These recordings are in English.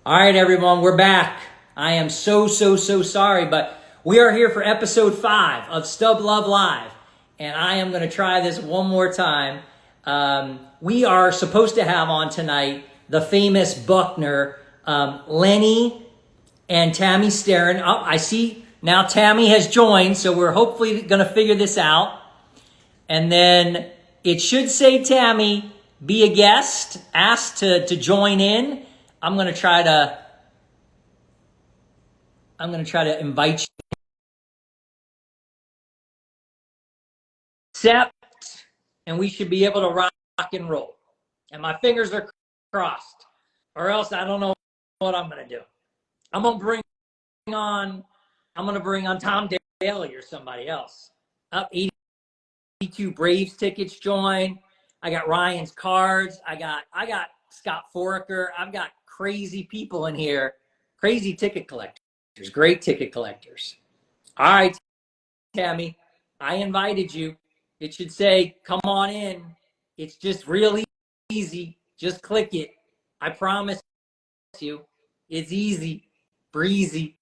All right, everyone, we're back. I am so sorry, but we are here for episode 5 of Stub Luv Live, and I am going to try this one more time. We are supposed to have on tonight the famous Buckner, Lenny and Tammy Steren. Oh, I see now Tammy has joined, so we're hopefully going to figure this out. And then it should say Tammy, be a guest, asked to join in. I'm gonna try to invite you. Accept, and we should be able to rock and roll. And my fingers are crossed, or else I don't know what I'm gonna do. I'm gonna bring on Tom Daly or somebody else. Up 82 Braves tickets join. I got Ryan's cards. I got Scott Foraker. I've got crazy people in here. Crazy ticket collectors. Great ticket collectors. All right, Tammy, I invited you. It should say, come on in. It's just really easy. Just click it. I promise you. It's easy. Breezy.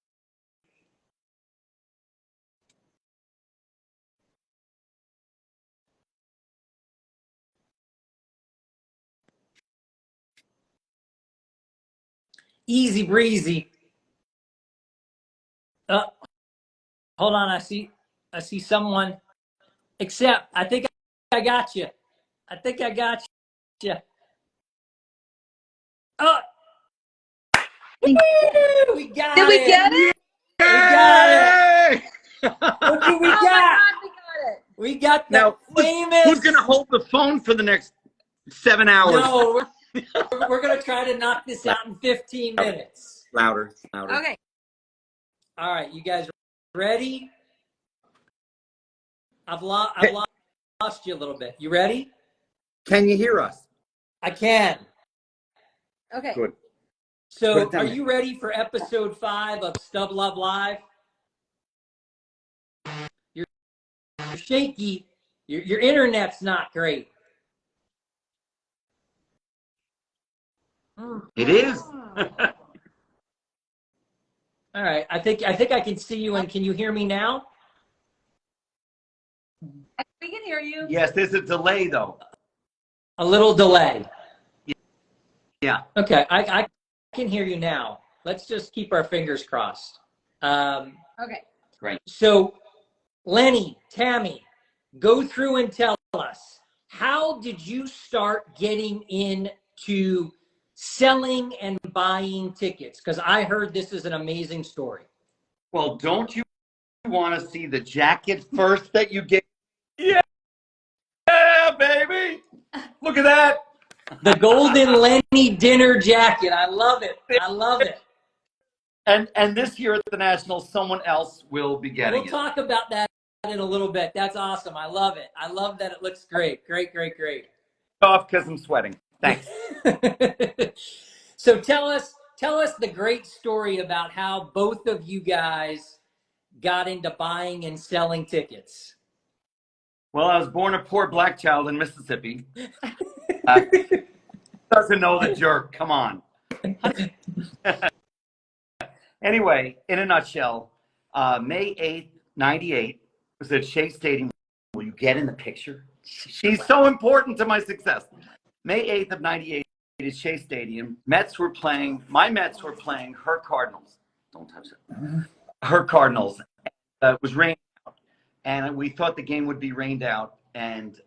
Easy breezy. Hold on, I see someone. Except, I think I got you. I think I got you. Oh, we got Did it. we get it? We got it. What do we Oh got? my God, we got it. We got the Now, famous. who's going to hold the phone for the next 7 hours? No, we're going to try to knock this out in 15 minutes. Louder. Okay. All right, you guys ready? I've lost you a little bit. You ready? Can you hear us? I can. Okay. Good. So, are you ready for episode 5 of Stub Luv Live? You're shaky. Your internet's not great. It is. All right. I think I can see you. And can you hear me now? We can hear you. Yes, there's a delay, though. A little delay. Yeah. Okay. I can hear you now. Let's just keep our fingers crossed. Okay. Great. So, Lenny, Tammy, go through and tell us, how did you start getting into selling and buying tickets? Because I heard this is an amazing story. Well, don't you want to see the jacket first that you get? Yeah, baby. Look at that. The golden Lenny dinner jacket. I love it. I love it. And this year at the Nationals, someone else will be getting We'll talk about that in a little bit. That's awesome. I love it. I love that it looks great. Great. Off because I'm sweating. Thanks. So tell us the great story about how both of you guys got into buying and selling tickets. Well, I was born a poor black child in Mississippi. Doesn't know the jerk. Come on. Anyway, in a nutshell, May 8th, 98 was at Shea Stadium. Will you get in the picture? She's so important to my success. May 8th of 98 at Shea Stadium. My Mets were playing her Cardinals. Don't touch it. Her Cardinals. It was raining out. And we thought the game would be rained out. And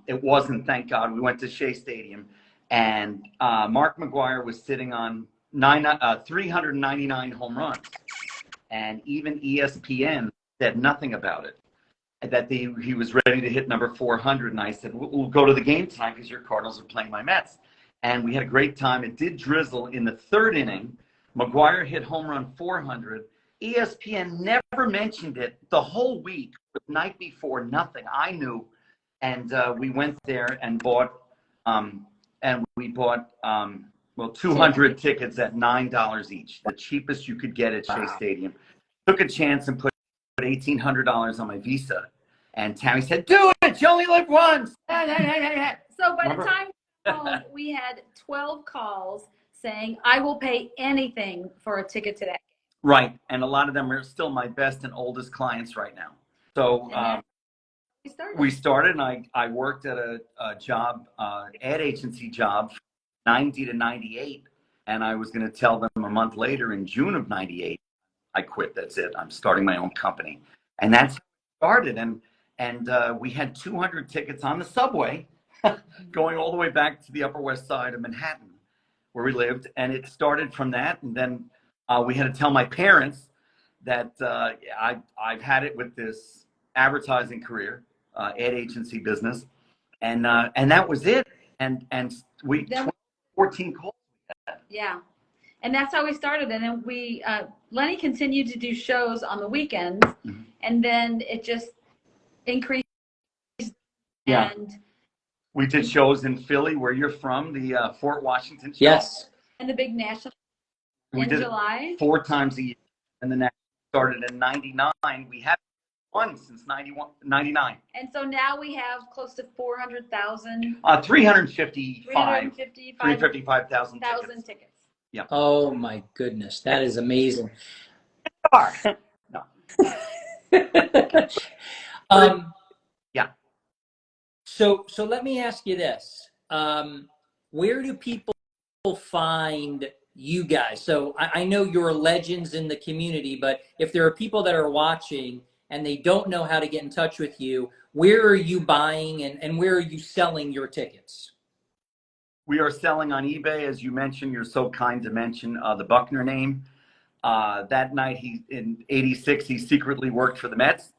it wasn't, thank God. We went to Shea Stadium. And Mark McGwire was sitting on 399 home runs. And even ESPN said nothing about it. That he was ready to hit number 400. And I said, we'll go to the game tonight because your Cardinals are playing my Mets. And we had a great time. It did drizzle in the 3rd inning. McGwire hit home run 400. ESPN never mentioned it the whole week. The night before, nothing. I knew. And we went there and bought 200 tickets at $9 each, the cheapest you could get at Shea Stadium. Took a chance and put $1,800 on my Visa. And Tammy said, do it, you only live once. So by the time we had 12 calls, saying, I will pay anything for a ticket to that. Right. And a lot of them are still my best and oldest clients right now. So we started, and I worked at a job, ad agency job, 90 to 98. And I was going to tell them a month later in June of 98, I quit. That's it. I'm starting my own company. And that's how it started. And we had 200 tickets on the subway going all the way back to the Upper West Side of Manhattan, where we lived. And it started from that. And then we had to tell my parents that I've had it with this advertising career, ad agency business. And that was it. And we, 14 calls. Yeah. And that's how we started. And then we, Lenny continued to do shows on the weekends, and then it just increased. Yeah. And we did shows in Philly, where you're from, the Fort Washington show. Yes. And the big national we in did July. 4 times a year. And the next started in 99. We haven't won since 99. And so now we have close to 400,000. 355,000 tickets. Yeah. Oh my goodness, that is amazing. No. Yeah. So let me ask you this: where do people find you guys? So I know you're legends in the community, but if there are people that are watching and they don't know how to get in touch with you, where are you buying and where are you selling your tickets? We are selling on eBay, as you mentioned. You're so kind to mention the Buckner name. That night, in '86, he secretly worked for the Mets.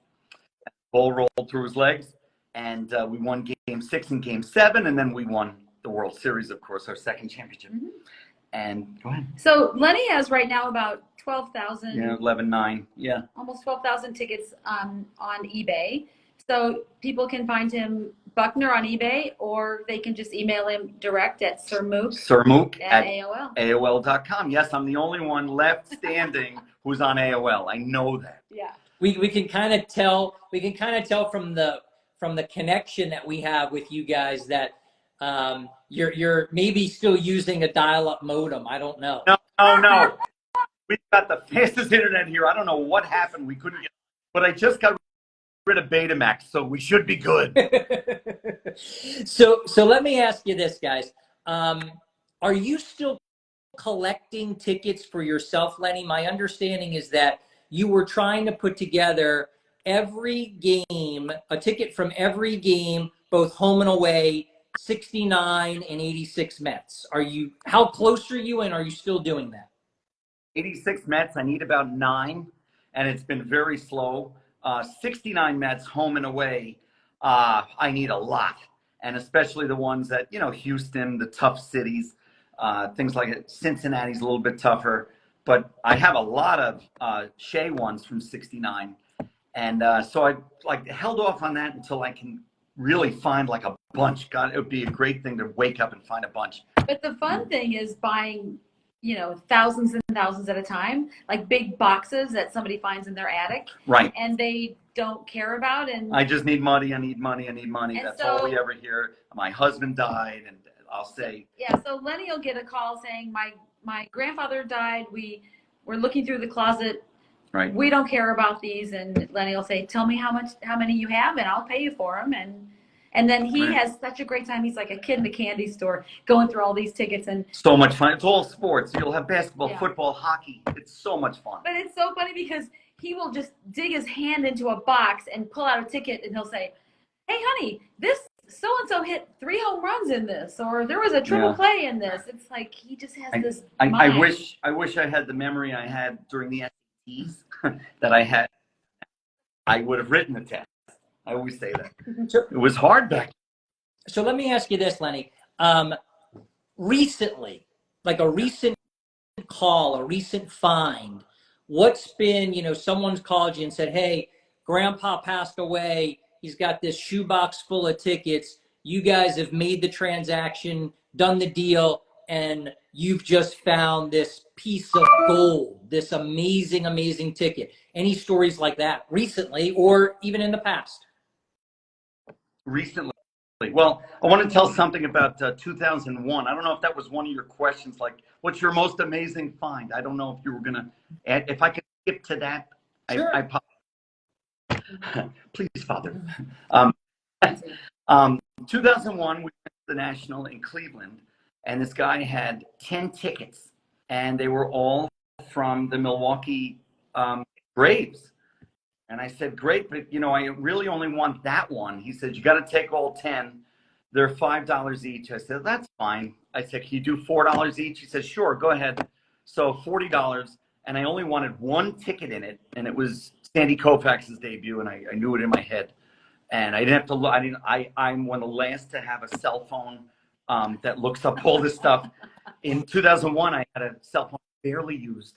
Ball rolled through his legs, and we won Game 6 and Game 7, and then we won the World Series, of course, our second championship. And go ahead. So Lenny has right now about 12,000. Yeah, 11.9. Yeah. Almost 12,000 tickets on eBay. So people can find him Buckner on eBay, or they can just email him direct at Sirmook at AOL. AOL.com. Yes, I'm the only one left standing who's on AOL. I know that. Yeah. We can kind of tell. We can kind of tell from the connection that we have with you guys that you're maybe still using a dial-up modem. I don't know. No. We've got the fastest internet here. I don't know what happened. We couldn't get, but I just got rid of Betamax, so we should be good. So let me ask you this, guys. Are you still collecting tickets for yourself, Lenny? My understanding is that you were trying to put together every game, a ticket from every game, both home and away, 69 and 86 Mets. How close are you, and are you still doing that? 86 Mets, I need about 9, and it's been very slow. 69 Mets, home and away, I need a lot. And especially the ones that, Houston, the tough cities, things like it. Cincinnati's a little bit tougher. But I have a lot of Shea ones from 69. And so I held off on that until I can really find like a bunch. God, it would be a great thing to wake up and find a bunch. But the fun thing is buying, thousands and thousands at a time, like big boxes that somebody finds in their attic. Right. And they don't care about. And I just need money. I need money. I need money. And that's all we ever hear. My husband died, and I'll say. Yeah. So Lenny will get a call saying, my grandfather died. We're looking through the closet. Right. We don't care about these. And Lenny will say, tell me how many you have, and I'll pay you for them. And then he has such a great time. He's like a kid in a candy store going through all these tickets. And so much fun. It's all sports. You'll have basketball, football, hockey. It's so much fun. But it's so funny because he will just dig his hand into a box and pull out a ticket, and he'll say, hey, honey, this so-and-so hit 3 home runs in this, or there was a triple play in this. It's like he just has this mind. I wish I had the memory I had during the SATs that I had. I would have written the test. I always say that. It was hard back then. So let me ask you this, Lenny. Recently, like a recent call, a recent find, what's been, someone's called you and said, hey, grandpa passed away. He's got this shoebox full of tickets. You guys have made the transaction, done the deal, and you've just found this piece of gold, this amazing, amazing ticket. Any stories like that recently or even in the past? Recently, Well, I want to tell something about 2001. I don't know if that was one of your questions, like, what's your most amazing find? I don't know if you were going to add, if I could skip to that. Sure. Please, Father. 2001, we went to the National in Cleveland, and this guy had 10 tickets, and they were all from the Milwaukee Braves. And I said, great, but I really only want that one. He said, you got to take all 10. They're $5 each. I said, that's fine. I said, can you do $4 each? He said, sure, go ahead. So $40, and I only wanted one ticket in it, and it was Sandy Koufax's debut, and I knew it in my head. And I didn't have to look. I'm one of the last to have a cell phone that looks up all this stuff. In 2001, I had a cell phone barely used,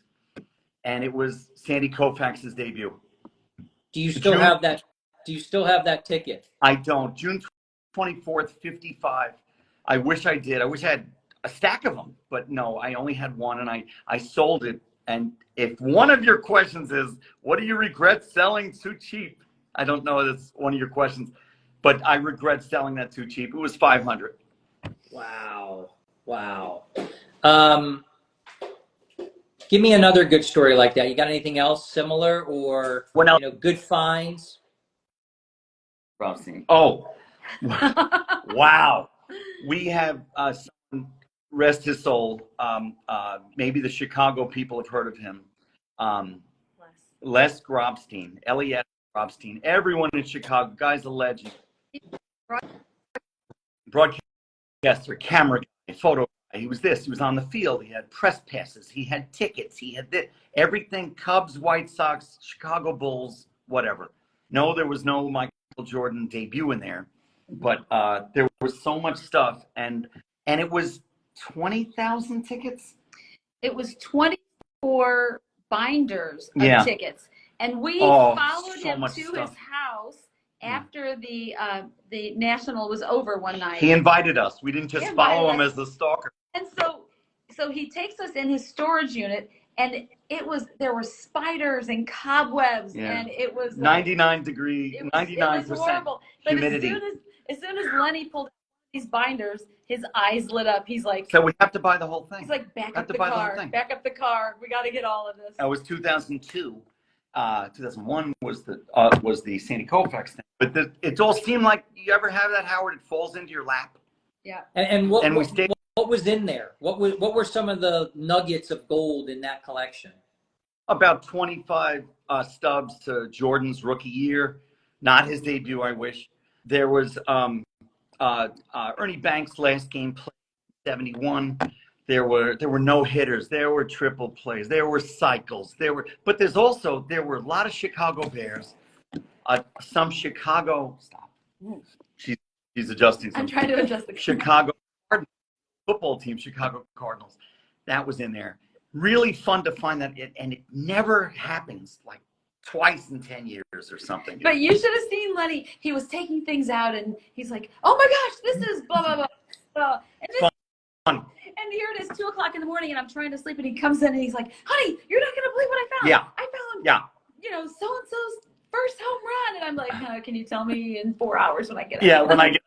and it was Sandy Koufax's debut. Do you still have that? Do you still have that ticket? I don't. June 24th, 55. I wish I did. I wish I had a stack of them, but no, I only had one, and I sold it. And if one of your questions is, what do you regret selling too cheap? I don't know if that's one of your questions, but I regret selling that too cheap. It was $500. Wow. Wow. Give me another good story like that. You got anything else similar or good finds? Oh, wow. We have rest his soul. Maybe the Chicago people have heard of him. Les Grobstein, L.E.S. Grobstein. Everyone in Chicago, guy's a legend. Broadcaster, camera guy, photo guy. He was this. He was on the field. He had press passes. He had tickets. He had this. Everything. Cubs, White Sox, Chicago Bulls, whatever. No, there was no Michael Jordan debut in there, but there was so much stuff, and it was 20,000 tickets. It was 24 binders of tickets, and we followed him to his house after the National was over one night. He invited us. We didn't just follow him as the stalker. And so he takes us in his storage unit, and there were spiders and cobwebs, and it was 99 degree, 99% horrible. But humidity. As soon as Lenny pulled out these binders, his eyes lit up. He's like, so we have to buy the whole thing. He's like, back up the car. We got to get all of this. That was 2002. 2001 was the Sandy Koufax thing. But it all seemed like, you ever have that, Howard? It falls into your lap. Yeah. And what was in there? What were some of the nuggets of gold in that collection? About 25 stubs to Jordan's rookie year, not his debut. I wish. There was Ernie Banks' last game play, 71. There were no hitters. There were triple plays. There were cycles. There were a lot of Chicago Bears. Some Chicago. Stop. She's adjusting. I'm trying to adjust the Chicago Cardinals, football team, Chicago Cardinals. That was in there. Really fun to find that, and it never happens like twice in 10 years or something. But you should have seen Lenny. He was taking things out, and he's like, "Oh my gosh, this is blah blah blah." Fun. And here it is, 2:00 in the morning, and I'm trying to sleep, and he comes in and he's like, "Honey, you're not gonna believe what I found. Yeah. I found, so and so's first home run." And I'm like, "Can you tell me in 4 hours when I get out?" Yeah, when I get.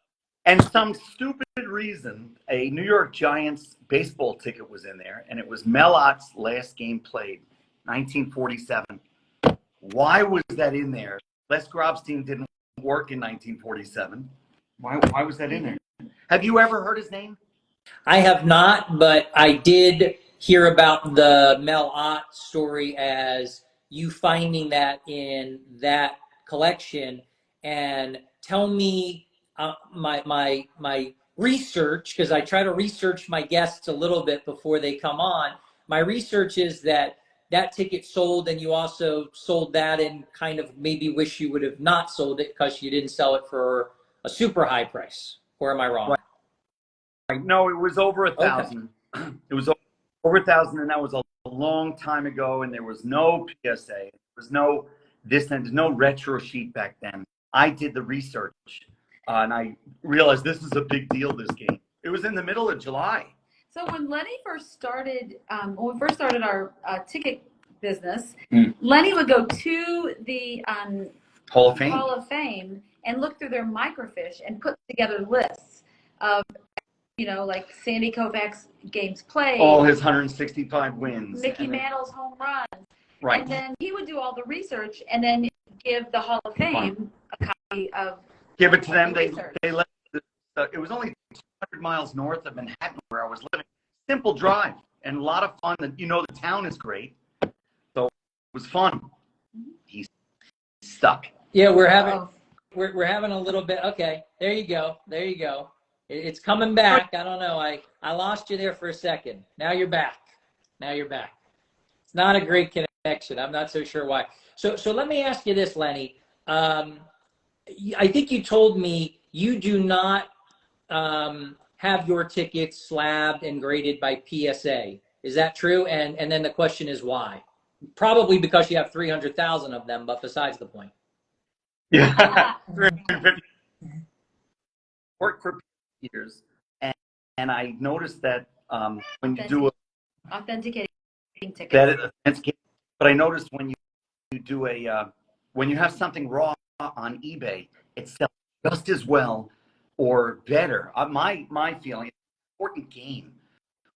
And some stupid reason, a New York Giants baseball ticket was in there, and it was Mel Ott's last game played, 1947. Why was that in there? Les Grobstein didn't work in 1947. Why was that in there? Have you ever heard his name? I have not, but I did hear about the Mel Ott story as you finding that in that collection. And tell me my research, because I try to research my guests a little bit before they come on. My research is that ticket sold, and you also sold that and kind of maybe wish you would have not sold it because you didn't sell it for a super high price. Or am I wrong? Right. No, it was over 1,000. Okay. It was over 1,000, and that was a long time ago, and there was no PSA. There was no this, and there's no retro sheet back then. I did the research, and I realized this is a big deal, this game. It was in the middle of July. So when Lenny first started, when we first started our ticket business, Lenny would go to the Hall of Fame. and look through their microfiche and put together lists of, like Sandy Koufax games played, all his 165 wins, Mickey Mantle's home runs. Right. And then he would do all the research and then give the Hall of Fame a copy of. Give it to them. They research. it was only 200 miles north of Manhattan where I was living. Simple drive and a lot of fun. And the town is great, so it was fun. He's stuck. Yeah, we're having a little bit. Okay, there you go. It's coming back. I don't know. I lost you there for a second. Now you're back. It's not a great connection. I'm not so sure why. So let me ask you this, Lenny. I think you told me you do not have your tickets slabbed and graded by PSA. Is that true? And then the question is why? Probably because you have 300,000 of them, but besides the point. Yeah. 350. Worked for years, and I noticed that when you do authenticating tickets, but I noticed when you do when you have something raw on eBay, it sells just as well or better. My feeling, important game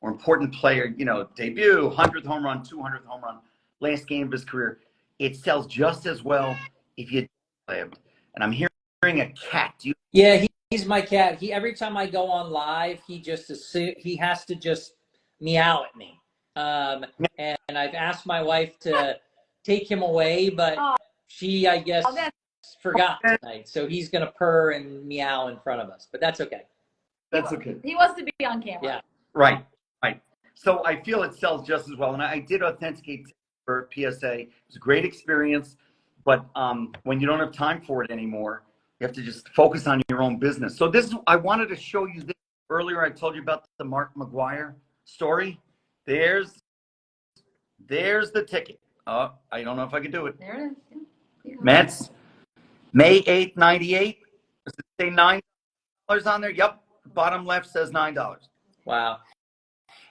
or important player, debut, 100th home run, 200th home run, last game of his career, it sells just as well if you play him. And I'm hearing a cat. Yeah, he's my cat. Every time I go on live, he has to just meow at me. And I've asked my wife to take him away, but she, I guess, forgot tonight. So he's gonna purr and meow in front of us, but that's okay. That's okay. He wants to be on camera. Yeah. Right. So I feel it sells just as well. And I did authenticate for PSA. It was a great experience, but when you don't have time for it anymore, you have to just focus on your own business. So I wanted to show you this. Earlier I told you about the Mark McGwire story. There's the ticket. Oh, I don't know if I can do it. There it is. Yeah. Mets, May 8th, 98. Does it say $9 on there? Yep. Bottom left says $9. Wow.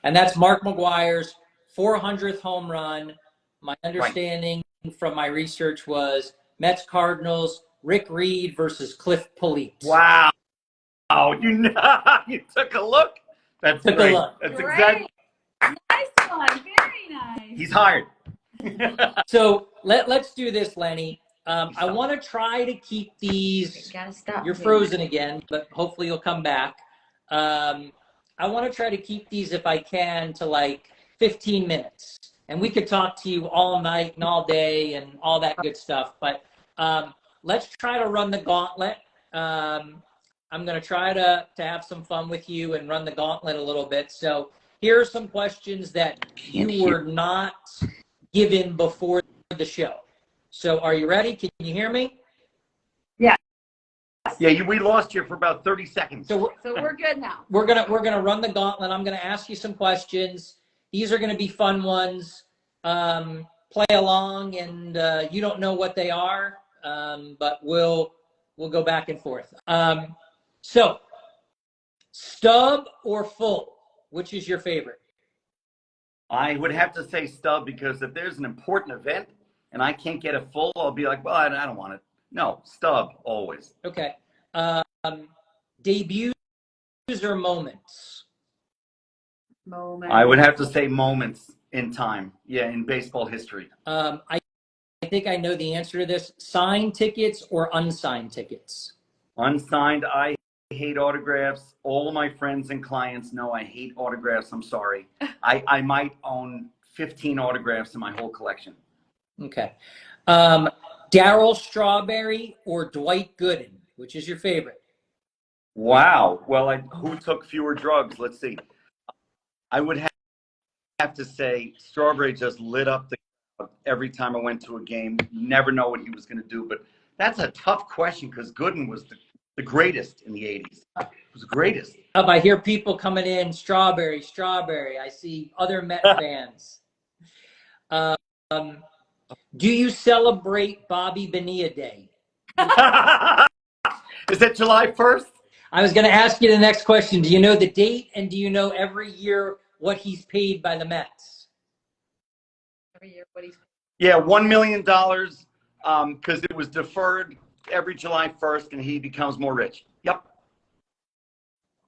And that's Mark McGwire's 400th home run. My understanding from my research was Mets Cardinals, Rick Reed versus Cliff Politte. Wow. Oh, you took a look. That's took great. A look. That's Great. exactly. Nice one. Very nice. He's hired. So let's do this, Lenny. I want to try to keep these. Gotta stop. You're frozen again, but hopefully you'll come back. I want to try to keep these, if I can, to like 15 minutes. And we could talk to you all night and all day and all that good stuff. But let's try to run the gauntlet. I'm going to try to have some fun with you and run the gauntlet a little bit. So here are some questions that you were not given before the show. So are you ready? Can you hear me? Yeah. Yeah, we lost you for about 30 seconds. So we're good now. We're gonna run the gauntlet. I'm gonna ask you some questions. These are gonna be fun ones. Play along, and you don't know what they are, but we'll go back and forth. So, stub or full? Which is your favorite? I would have to say stub, because if there's an important event and I can't get a full, I'll be like, well, I don't want it. No, stub always. Okay. Debuts or moments? Moments. I would have to say moments in time. Yeah, in baseball history. I think I know the answer to this. Signed tickets or unsigned tickets? Unsigned. I hate autographs. All of my friends and clients know I hate autographs. I'm sorry. I might own 15 autographs in my whole collection. Okay. Darryl Strawberry or Dwight Gooden? Which is your favorite? Wow. Well, who took fewer drugs? Let's see. I would have to say Strawberry just lit up the crowd every time I went to a game. You never know what he was going to do. But that's a tough question, because Gooden was the greatest in the 80s. He was the greatest. I hear people coming in, Strawberry. I see other Met fans. Do you celebrate Bobby Bonilla Day? Is that July 1st? I was going to ask you the next question. Do you know the date, and do you know every year what he's paid by the Mets? Every year, what he's. Yeah, $1 million, because it was deferred every July 1st, and he becomes more rich. Yep.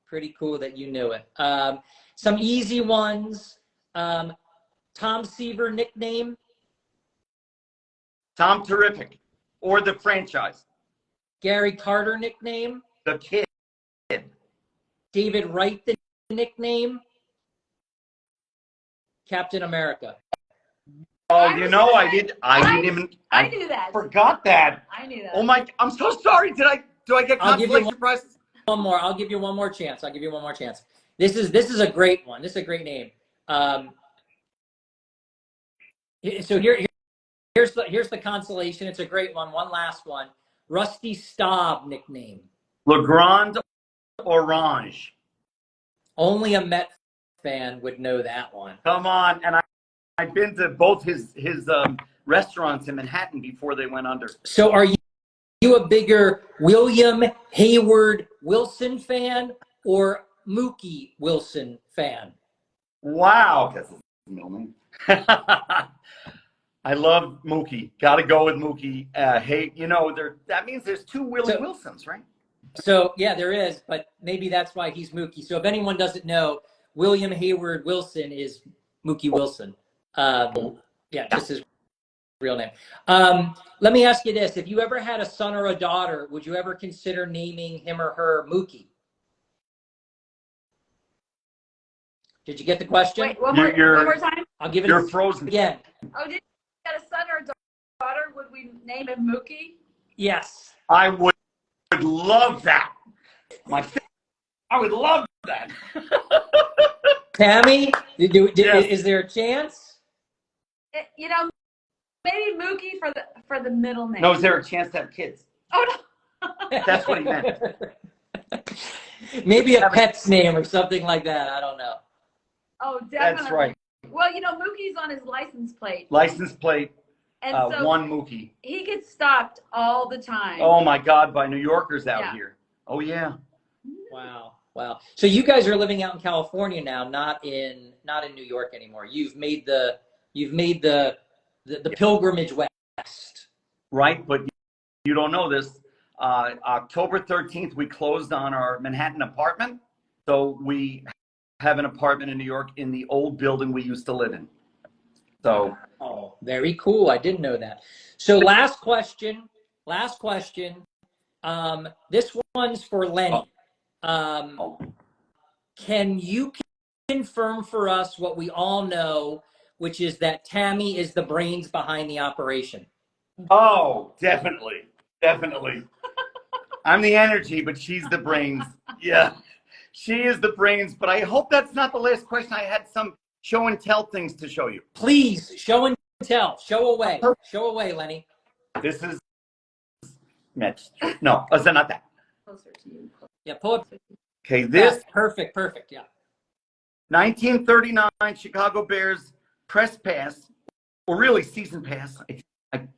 Pretty cool that you knew it. Some easy ones. Tom Seaver nickname. Tom Terrific, or the franchise. Gary Carter nickname. The Kid. David Wright the nickname. Captain America. Oh, you know, I knew that. Forgot that. I knew that. Oh my! I'm so sorry. Do I get consolation prizes? One more. I'll give you one more chance. This is a great one. This is a great name. So here's the consolation. It's a great one. One last one. Rusty Staub nickname. Legrand Orange. Only a Met fan would know that one. Come on, and I've been to both his restaurants in Manhattan before they went under. So are you a bigger William Hayward Wilson fan or Mookie Wilson fan? Wow, that's his middle name. I love Mookie. Got to go with Mookie. Hey, you know, that means there's two Willie Wilsons, right? So yeah, there is, but maybe that's why he's Mookie. So if anyone doesn't know, William Hayward Wilson is Mookie Wilson. Just his real name. Let me ask you this. If you ever had a son or a daughter, would you ever consider naming him or her Mookie? Did you get the question? Wait, one more time? I'll give it You're frozen again. Oh, did you got a son or a daughter? Would we name him Mookie? Yes. I would love that. I would love that. Tammy, Yes. Is there a chance? You know, maybe Mookie for the middle name. No, is there a chance to have kids? Oh no. That's what he meant. Maybe a pet's name or something like that. I don't know. Oh, definitely. That's right. Well, you know, Mookie's on his license plate. License plate, And so one Mookie. he gets stopped all the time. Oh my God, by New Yorkers out here. Oh yeah. Wow. So you guys are living out in California now, not in New York anymore. You've made the pilgrimage west. Right, but you don't know this. October 13th, we closed on our Manhattan apartment. So we have an apartment in New York in the old building we used to live in. So. Oh, very cool. I didn't know that. So last question. This one's for Lenny. Can you confirm for us what we all know, which is that Tammy is the brains behind the operation? Oh, definitely. I'm the energy, but she's the brains. Yeah, she is the brains, but I hope that's not the last question. I had some show and tell things to show you. Please, show and tell. Show away. Show away, Lenny. This is Mitch. No, is that not that? Closer to you. Yeah, pull it. Okay, this Perfect. Yeah. 1939 Chicago Bears press pass, or really season pass.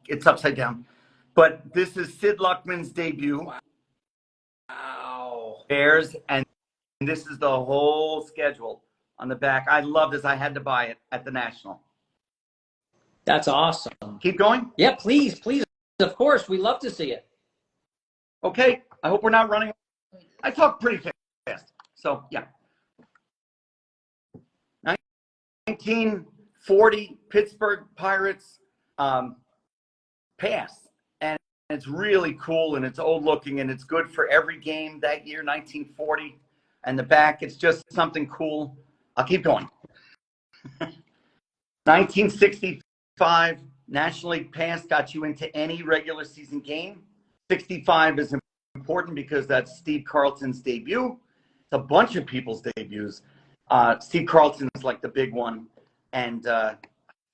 It's upside down. But this is Sid Luckman's debut. Wow. Bears, and this is the whole schedule on the back. I love this. I had to buy it at the National. That's awesome. Keep going? Yeah, please. Of course, we love to see it. Okay. I hope we're not running. I talk pretty fast. So, yeah. 1940 Pittsburgh Pirates pass. And it's really cool, and it's old looking, and it's good for every game that year, 1940. And the back, it's just something cool. I'll keep going. 1965 National League pass got you into any regular season game. 65 is important because that's Steve Carlton's debut. It's a bunch of people's debuts. Steve Carlton is like the big one. And a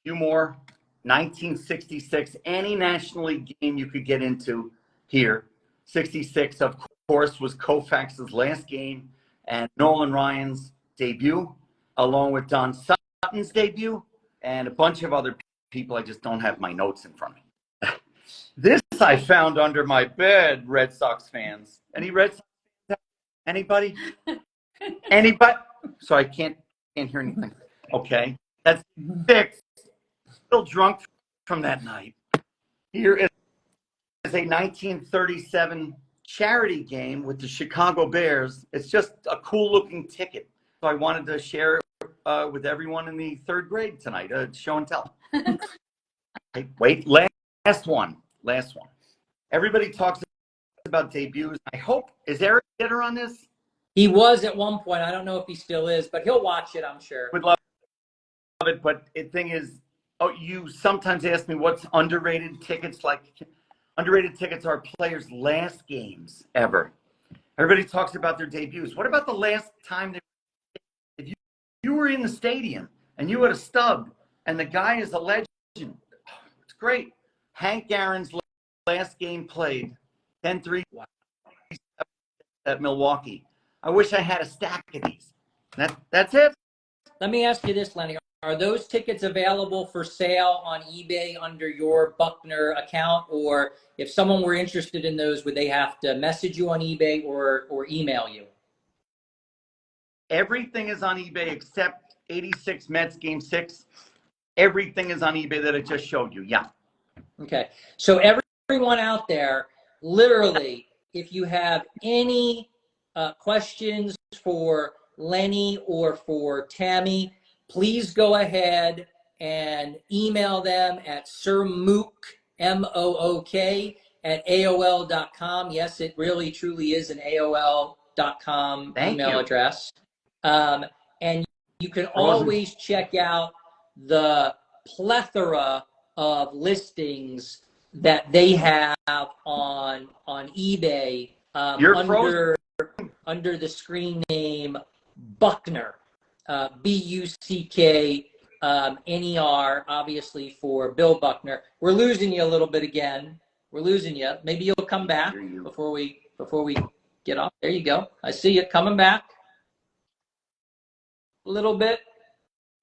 few more. 1966, any National League game you could get into here. 66, of course, was Koufax's last game and Nolan Ryan's debut, along with Don Sutton's debut and a bunch of other people. I just don't have my notes in front of me. This I found under my bed, Red Sox fans. Any Red Sox fans? Anybody? Anybody? So I can't hear anything. Okay. That's 6. Still drunk from that night. Here is is a 1937 charity game with the Chicago Bears. It's just a cool looking ticket. So I wanted to share it with everyone in the third grade tonight, show and tell. Okay, wait, last one. Everybody talks about debuts. I hope, is Eric Gitter on this? He was at one point. I don't know if he still is, but he'll watch it, I'm sure. Would love it, but the thing is, you sometimes ask me what's underrated tickets. Like, underrated tickets are players' last games ever. Everybody talks about their debuts. What about the last time if you were in the stadium and you had a stub and the guy is a legend? It's great. Hank Aaron's last game played, 10-3 at Milwaukee. I wish I had a stack of these. That's it. Let me ask you this, Lenny. Are those tickets available for sale on eBay under your Buckner account? Or if someone were interested in those, would they have to message you on eBay or email you? Everything is on eBay except 86 Mets Game 6. Everything is on eBay that I just showed you. Yeah. Okay. So everyone out there, literally, if you have any questions for Lenny or for Tammy, please go ahead and email them at sirmook, M-O-O-K, at AOL.com. Yes, it really, truly is an AOL.com email address. And you can always check out the plethora of listings that they have on eBay under the screen name Buckner. B-U-C-K-N-E-R, obviously for Bill Buckner. We're losing you a little bit again. We're losing you. Maybe you'll come back before we get off. There you go. I see you coming back. A little bit.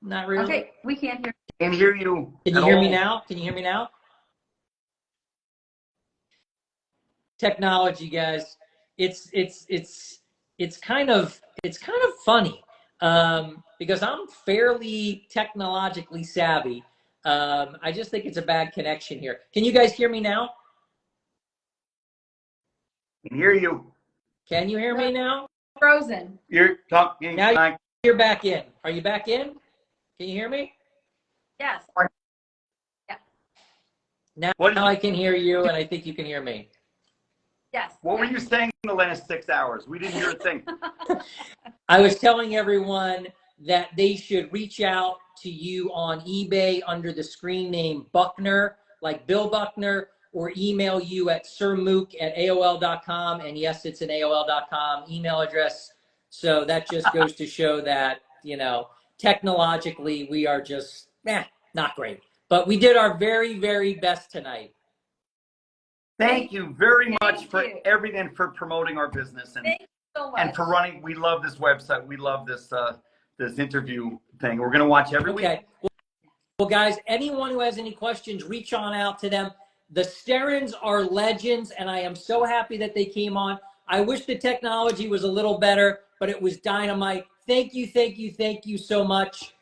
Not really. Okay, we can't hear. Can't hear you. Can you hear me now? Can you hear me now? Technology, guys. It's kind of funny. Because I'm fairly technologically savvy. I just think it's a bad connection here. Can you guys hear me now? I can hear you. Can you hear me now? Frozen. You're talking. Now you're back in. Are you back in? Can you hear me? Yes. Yeah. Now I can hear you, and I think you can hear me. Yes. What were you saying in the last 6 hours? We didn't hear a thing. I was telling everyone that they should reach out to you on eBay under the screen name Buckner, like Bill Buckner, or email you at sirmook@AOL.com. And yes, it's an AOL.com email address. So that just goes to show that, technologically we are just not great. But we did our very, very best tonight. Thank you very much for everything, for promoting our business, and Thank you so much. and for running. We love this website. We love this this interview thing. We're gonna watch every week. Well, guys, anyone who has any questions, reach on out to them. The Sterens are legends, and I am so happy that they came on. I wish the technology was a little better, but it was dynamite. Thank you, thank you, thank you so much.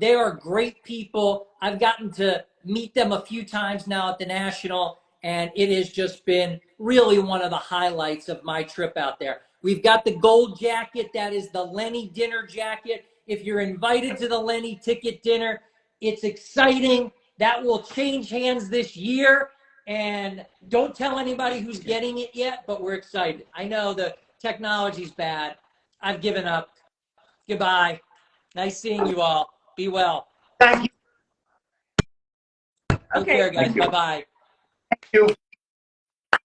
They are great people. I've gotten to meet them a few times now at the National, and it has just been really one of the highlights of my trip out there. We've got the gold jacket. That is the Lenny dinner jacket. If you're invited to the Lenny ticket dinner, it's exciting. That will change hands this year. And don't tell anybody who's getting it yet, but we're excited. I know the technology's bad. I've given up. Goodbye. Nice seeing you all. Be well. Thank you. Take care, guys. Bye-bye. Thank you.